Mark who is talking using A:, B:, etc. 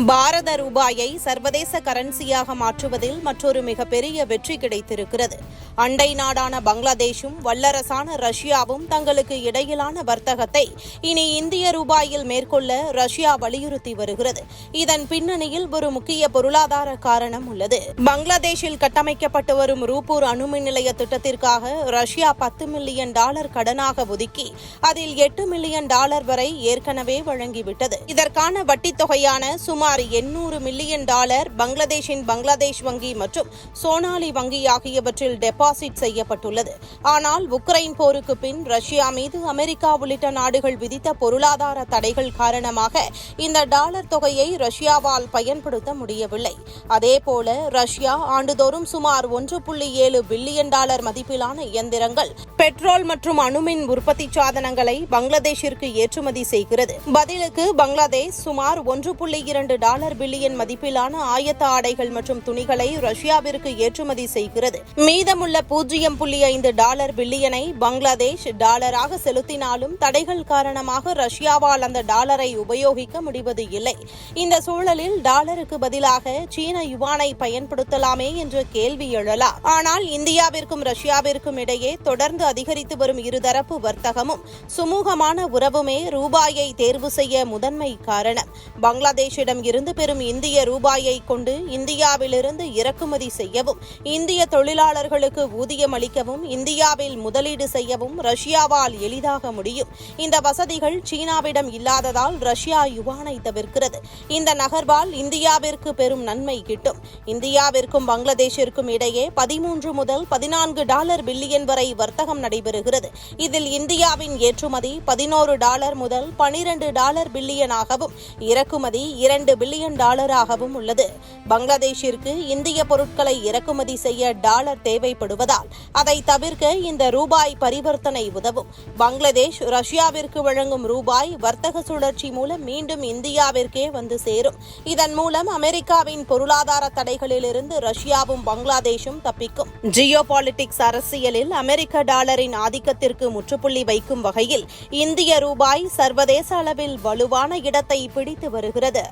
A: பாரத ரூபாயை சர்வதேச கரன்சியாக மாற்றுவதில் மற்றொரு மிகப்பெரிய வெற்றி கிடைத்திருக்கிறது. அண்டை நாடான பங்களாதேஷும் வல்லரசான ரஷ்யாவும் தங்களுக்கு இடையிலான வர்த்தகத்தை இனி இந்திய ரூபாயில் மேற்கொள்ள ரஷ்யா வலியுறுத்தி வருகிறது. இதன் பின்னணியில் ஒரு முக்கிய பொருளாதார காரணம் உள்ளது. பங்களாதேஷில் கட்டமைக்கப்பட்டு வரும் ரூப்பூர் அணுமின் நிலைய திட்டத்திற்காக ரஷ்யா $10 மில்லியன் கடனாக ஒதுக்கி அதில் $8 மில்லியன் வரை ஏற்கனவே வழங்கிவிட்டது. இதற்கான வட்டித் தொகையான சுமார் $800 மில்லியன் பங்களாதேஷின் பங்களாதேஷ் வங்கி மற்றும் சோனாலி வங்கி ஆகியவற்றில் டெபாசிட் செய்யப்பட்டுள்ளது. ஆனால் உக்ரைன் போருக்கு பின் ரஷ்யா மீது அமெரிக்கா உள்ளிட்ட நாடுகள் விதித்த பொருளாதார தடைகள் காரணமாக இந்த டாலர் தொகையை ரஷ்யாவால் பயன்படுத்த முடியவில்லை. அதேபோல ரஷ்யா ஆண்டுதோறும் சுமார் $1.7 பில்லியன் மதிப்பிலான இயந்திரங்கள், பெட்ரோல் மற்றும் அணுமின் உற்பத்தி சாதனங்களை பங்களாதேஷிற்கு ஏற்றுமதி செய்கிறது. பதிலுக்கு பங்களாதேஷ் சுமார் $1.2 பில்லியன் மதிப்பிலான ஆயத்த ஆடைகள் மற்றும் துணிகளை ரஷ்யாவிற்கு ஏற்றுமதி செய்கிறது. மீதமுள்ள $0.5 பில்லியனை பங்களாதேஷ் டாலராக செலுத்தினாலும் தடைகள் காரணமாக ரஷ்யாவால் அந்த டாலரை உபயோகிக்க முடிவது இல்லை. இந்த சூழலில் டாலருக்கு பதிலாக சீன யுவானை பயன்படுத்தலாமே என்ற கேள்வி எழலாம். ஆனால் இந்தியாவிற்கும் ரஷ்யாவிற்கும் இடையே தொடர்ந்து அதிகரித்து வரும் இருதரப்பு வர்த்தகமும் சுமூகமான உறவுமே ரூபாயை தேர்வு செய்ய முதன்மை காரணம். பங்களாதேஷிடம் இருந்து பெறும் இந்திய ரூபாயை கொண்டு இந்தியாவிலிருந்து இறக்குமதி செய்யவும், இந்திய தொழிலாளர்களுக்கு ஊதியம் அளிக்கவும், இந்தியாவில் முதலீடு செய்யவும் ரஷ்யாவால் எளிதாக முடியும். இந்த வசதிகள் சீனாவிடம் இல்லாததால் ரஷ்யா யுவானை தவிர்க்கிறது. இந்த நகர்வால் இந்தியாவிற்கு பெரும் நன்மை கிட்டும். இந்தியாவிற்கும் பங்களாதேஷிற்கும் இடையே $13 முதல் $14 பில்லியன் வரை வர்த்தகம் நடைபெறுகிறது. இதில் இந்தியாவின் ஏற்றுமதி $11 முதல் $12 பில்லியனாகவும், இறக்குமதி $2 பில்லியன் உள்ளது. பங்களாதேஷிற்கு இந்திய பொருட்களை இறக்குமதி செய்ய டாலர் தேவைப்படுவதால் அதை தவிர்க்க இந்த ரூபாய் பரிவர்த்தனை உதவும். பங்களாதேஷ் ரஷ்யாவிற்கு வழங்கும் ரூபாய் வர்த்தக சுழற்சி மூலம் மீண்டும் இந்தியாவிற்கே வந்து சேரும். இதன் மூலம் அமெரிக்காவின் பொருளாதார தடைகளிலிருந்து ரஷ்யாவும் பங்களாதேஷும் தப்பிக்கும். ஜியோபாலிட்டிக்ஸ் அரசியலில் அமெரிக்க டாலரின் ஆதிக்கத்திற்கு முற்றுப்புள்ளி வைக்கும் வகையில் இந்திய ரூபாய் சர்வதேச அளவில் வலுவான இடத்தை பிடித்து வருகிறது.